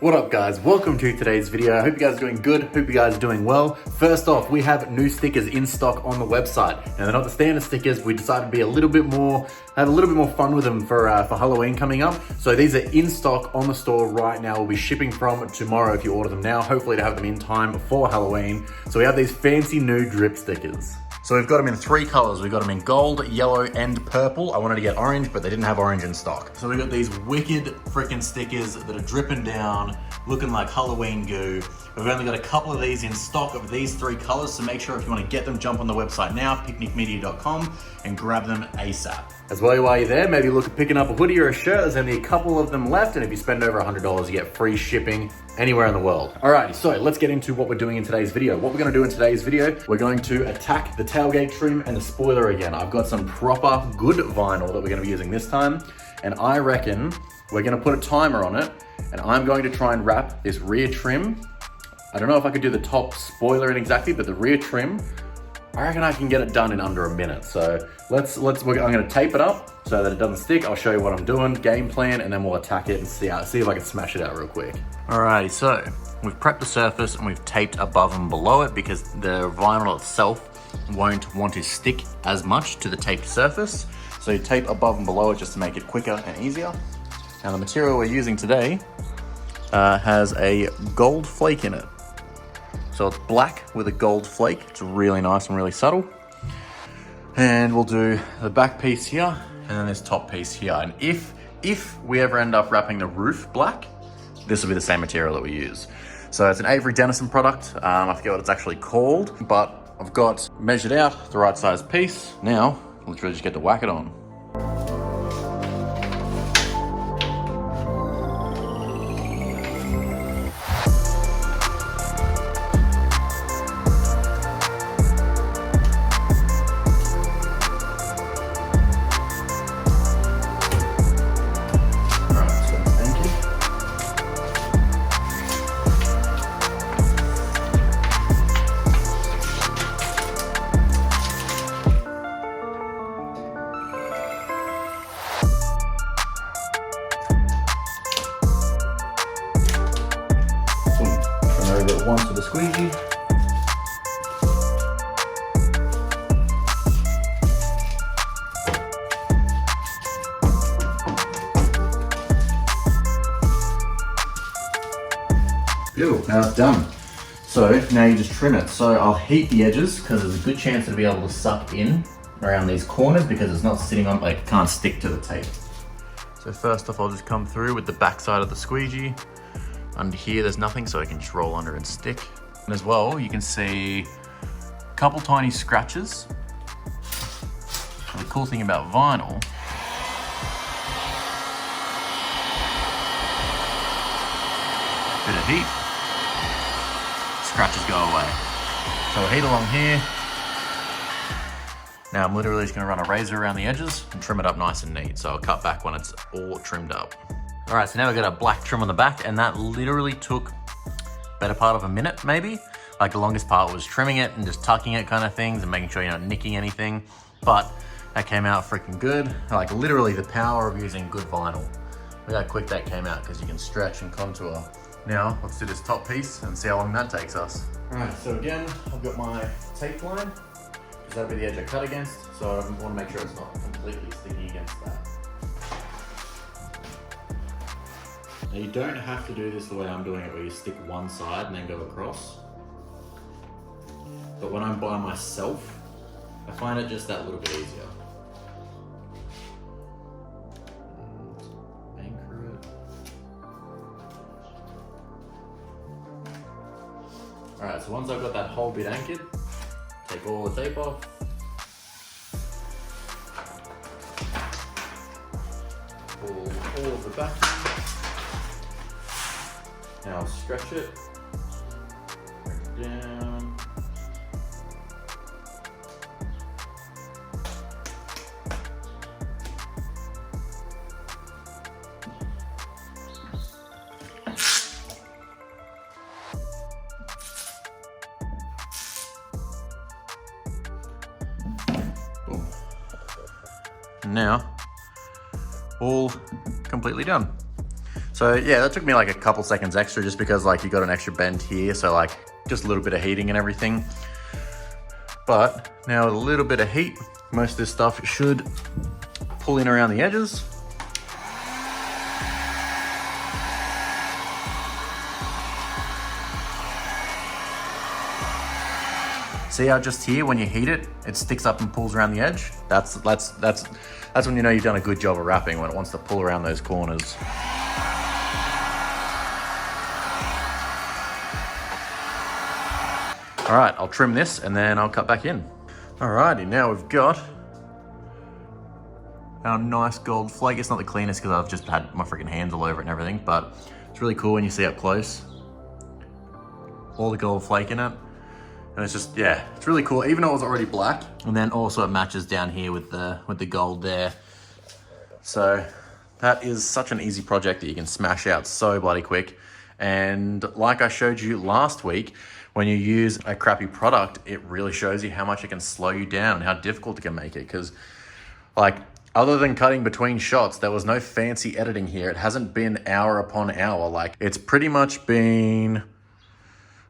What up guys, welcome to today's video. I hope you guys are doing good, hope you guys are doing well. First off, we have new stickers in stock on the website. Now they're not the standard stickers, we decided to be have a little bit more fun with them for Halloween coming up. So these are in stock on the store right now. We'll be shipping from tomorrow if you order them now, hopefully to have them in time for Halloween. So we have these fancy new drip stickers. So we've got them in three colors. We've got them in gold, yellow, and purple. I wanted to get orange, but they didn't have orange in stock. So we've got these wicked freaking stickers that are dripping down, looking like Halloween goo. We've only got a couple of these in stock of these three colors, so make sure if you want to get them, jump on the website now, picnikmedia.com, and grab them ASAP. As well, while you're there, maybe look at picking up a hoodie or a shirt. There's only a couple of them left, and if you spend over $100, you get free shipping anywhere in the world. Alrighty, so let's get into what we're doing in today's video. What we're gonna do in today's video, we're going to attack the tailgate trim and the spoiler again. I've got some proper good vinyl that we're gonna be using this time, and I reckon we're gonna put a timer on it, and I'm going to try and wrap this rear trim. I don't know if I could do the top spoiler in exactly, but the rear trim, I reckon I can get it done in under a minute. So I'm gonna tape it up so that it doesn't stick. I'll show you what I'm doing, game plan, and then we'll attack it and see if I can smash it out real quick. Alrighty, so we've prepped the surface and we've taped above and below it because the vinyl itself won't want to stick as much to the taped surface. So you tape above and below it just to make it quicker and easier. Now the material we're using today has a gold flake in it. So it's black with a gold flake. It's really nice and really subtle. And we'll do the back piece here and then this top piece here. And if we ever end up wrapping the roof black, this will be the same material that we use. So it's an Avery Dennison product. I forget what it's actually called, but I've got measured out the right size piece. Now, literally just get to whack it on. Once with a squeegee. Beautiful, now it's done. So now you just trim it. So I'll heat the edges because there's a good chance it'll be able to suck in around these corners because it's not sitting on, like, it can't stick to the tape. So first off, I'll just come through with the back side of the squeegee. Under here, there's nothing, so it can just roll under and stick. And as well, you can see a couple tiny scratches. And the cool thing about vinyl, bit of heat, scratches go away. So we'll heat along here. Now I'm literally just gonna run a razor around the edges and trim it up nice and neat. So I'll cut back when it's all trimmed up. All right, so now we've got a black trim on the back, and that literally took better part of a minute, maybe. Like the longest part was trimming it and just tucking it kind of things and making sure you're not nicking anything. But that came out freaking good. Like literally the power of using good vinyl. Look how quick that came out because you can stretch and contour. Now, let's do this top piece and see how long that takes us. All right, so again, I've got my tape line, because that'll be the edge I cut against. So I want to make sure it's not completely sticky against that. Now you don't have to do this the way I'm doing it, where you stick one side and then go across. But when I'm by myself, I find it just that little bit easier. Anchor it. All right, so once I've got that whole bit anchored, take all the tape off. Pull all of the back. Now I'll stretch it, bring it down. Boom. Now, all completely done. So yeah, that took me like a couple seconds extra just because like you got an extra bend here. So like just a little bit of heating and everything. But now with a little bit of heat, most of this stuff should pull in around the edges. See how just here, when you heat it, it sticks up and pulls around the edge? That's when you know you've done a good job of wrapping, when it wants to pull around those corners. All right, I'll trim this and then I'll cut back in. Alrighty, now we've got our nice gold flake. It's not the cleanest because I've just had my freaking hands all over it and everything, but it's really cool when you see up close. All the gold flake in it. And it's just, yeah, it's really cool, even though it was already black. And then also it matches down here with the gold there. So that is such an easy project that you can smash out so bloody quick. And like I showed you last week, when you use a crappy product, it really shows you how much it can slow you down and how difficult it can make it. Because like, other than cutting between shots, there was no fancy editing here. It hasn't been hour upon hour. Like, it's pretty much been,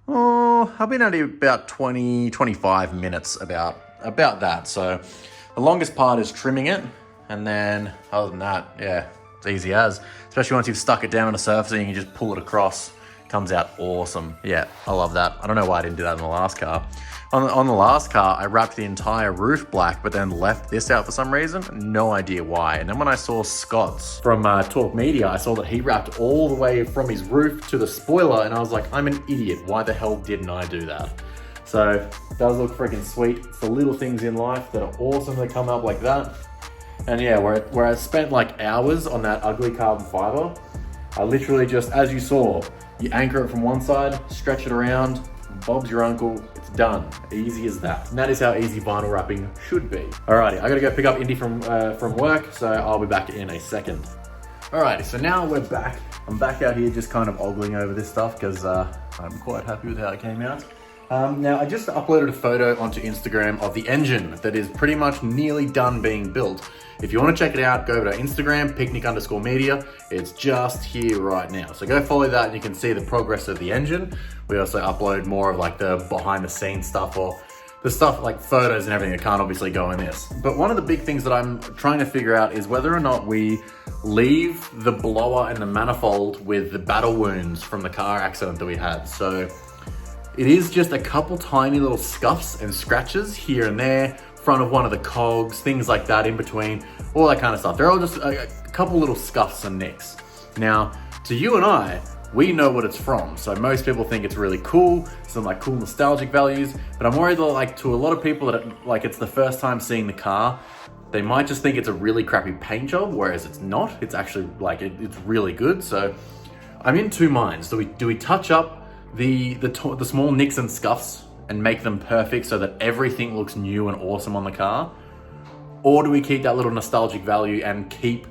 I've been at about 20, 25 minutes about that. So the longest part is trimming it. And then other than that, yeah, it's easy as, especially once you've stuck it down on a surface and you can just pull it across. Comes out awesome. Yeah, I love that. I don't know why I didn't do that in the last car. On the last car, I wrapped the entire roof black, but then left this out for some reason. No idea why. And then when I saw Scott's from Talk Media, I saw that he wrapped all the way from his roof to the spoiler, and I was like, I'm an idiot. Why the hell didn't I do that? So it does look freaking sweet. It's the little things in life that are awesome that come up like that. And yeah, where I spent like hours on that ugly carbon fiber, I literally just, as you saw, you anchor it from one side, stretch it around, Bob's your uncle, it's done. Easy as that. And that is how easy vinyl wrapping should be. Alrighty, I gotta go pick up Indy from work, so I'll be back in a second. Alrighty, so now we're back. I'm back out here just kind of ogling over this stuff because I'm quite happy with how it came out. Now, I just uploaded a photo onto Instagram of the engine that is pretty much nearly done being built. If you want to check it out, go over to Instagram, picnic_media. It's just here right now. So go follow that and you can see the progress of the engine. We also upload more of like the behind the scenes stuff, or the stuff like photos and everything that can't obviously go in this. But one of the big things that I'm trying to figure out is whether or not we leave the blower and the manifold with the battle wounds from the car accident that we had. So it is just a couple tiny little scuffs and scratches here and there, front of one of the cogs, things like that in between, all that kind of stuff. They're all just a couple little scuffs and nicks. Now, to you and I, we know what it's from. So most people think it's really cool, some like cool nostalgic values, but I'm worried that like to a lot of people that like it's the first time seeing the car, they might just think it's a really crappy paint job, whereas it's not. It's actually like, it's really good. So I'm in two minds. Do we touch up the small nicks and scuffs and make them perfect so that everything looks new and awesome on the car? Or do we keep that little nostalgic value and keep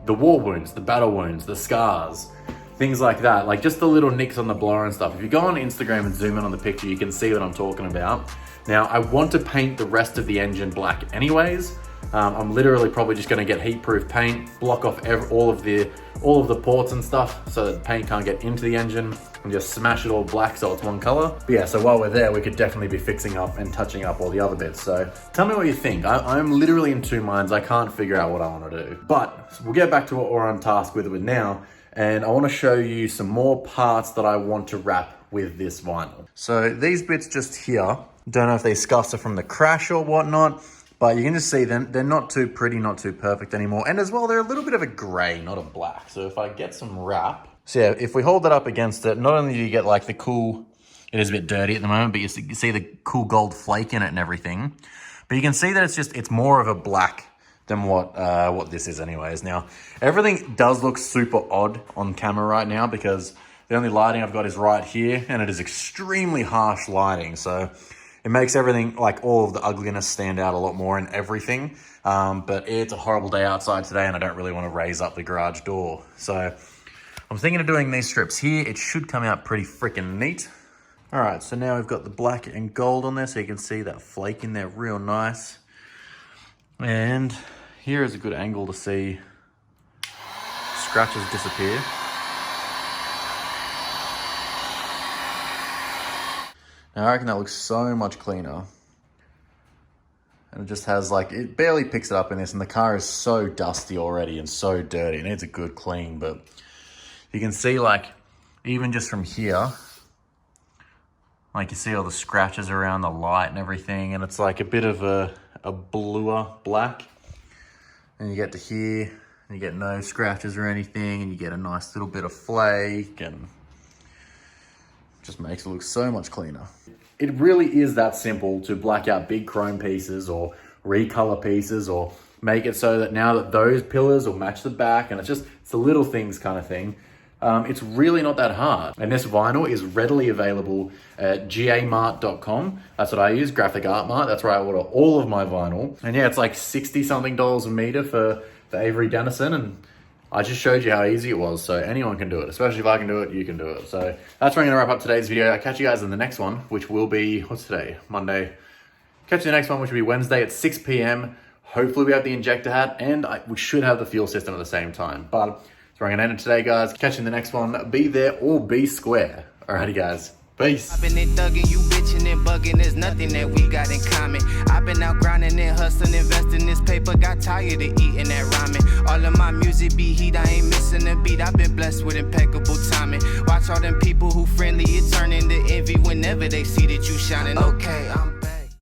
the war wounds, the battle wounds, the scars, things like that, like just the little nicks on the blower and stuff? If you go on Instagram and zoom in on the picture, you can see what I'm talking about. Now, I want to paint the rest of the engine black anyways. I'm literally probably just gonna get heat-proof paint, block off all of the ports and stuff so that paint can't get into the engine, and just smash it all black so it's one color. But yeah, so while we're there, we could definitely be fixing up and touching up all the other bits. So tell me what you think. I'm literally in two minds. I can't figure out what I wanna do. But we'll get back to what we're on task with now, and I wanna show you some more parts that I want to wrap with this vinyl. So these bits just here, don't know if these scuffs are from the crash or whatnot, but you can just see them, they're not too pretty, not too perfect anymore. And as well, they're a little bit of a gray, not a black. So if I get some wrap, so yeah, if we hold that up against it, not only do you get like the cool, it is a bit dirty at the moment, but you see the cool gold flake in it and everything. But you can see that it's more of a black than what this is anyways. Now, everything does look super odd on camera right now because the only lighting I've got is right here, and it is extremely harsh lighting. So it makes everything, like all of the ugliness, stand out a lot more in everything. But it's a horrible day outside today and I don't really want to raise up the garage door. So I'm thinking of doing these strips here. It should come out pretty freaking neat. All right, so now we've got the black and gold on there so you can see that flake in there real nice. And here is a good angle to see scratches disappear. Now, I reckon that looks so much cleaner. And it just has like, it barely picks it up in this, and the car is so dusty already and so dirty. It needs a good clean, but you can see like, even just from here, like you see all the scratches around the light and everything, and it's like a bit of a bluer black. And you get to here, and you get no scratches or anything, and you get a nice little bit of flake, and just makes it look so mumuch cleaner. It really is that simple to black out big chrome pieces or recolor pieces, or make it so that now that those pillars will match the back, and it's the little things kind of thing. It's really not that hard. And this vinyl is readily available at gamart.com. That's what I use, Graphic Art Mart. That's where I order all of my vinyl. And yeah, it's like $60 something a meter for the Avery Dennison, and I just showed you how easy it was, so anyone can do it. Especially if I can do it, you can do it. So that's where I'm gonna wrap up today's video. I'll catch you guys in the next one, which will be, what's today? Monday. Catch you in the next one, which will be Wednesday at 6 p.m. Hopefully we have the injector hat, and we should have the fuel system at the same time. But that's where I'm gonna end it today, guys. Catch you in the next one. Be there or be square. Alrighty, guys. Peace. I've been there thugging, you bitching and bugging, there's nothing that we got in common. I've been out grinding and hustling, investing this paper, got tired of eating that ramen. All of my music be heat, I ain't missing a beat, I've been blessed with impeccable timing. Watch all them people who friendly, it turn into envy whenever they see that you shining. Okay, I'm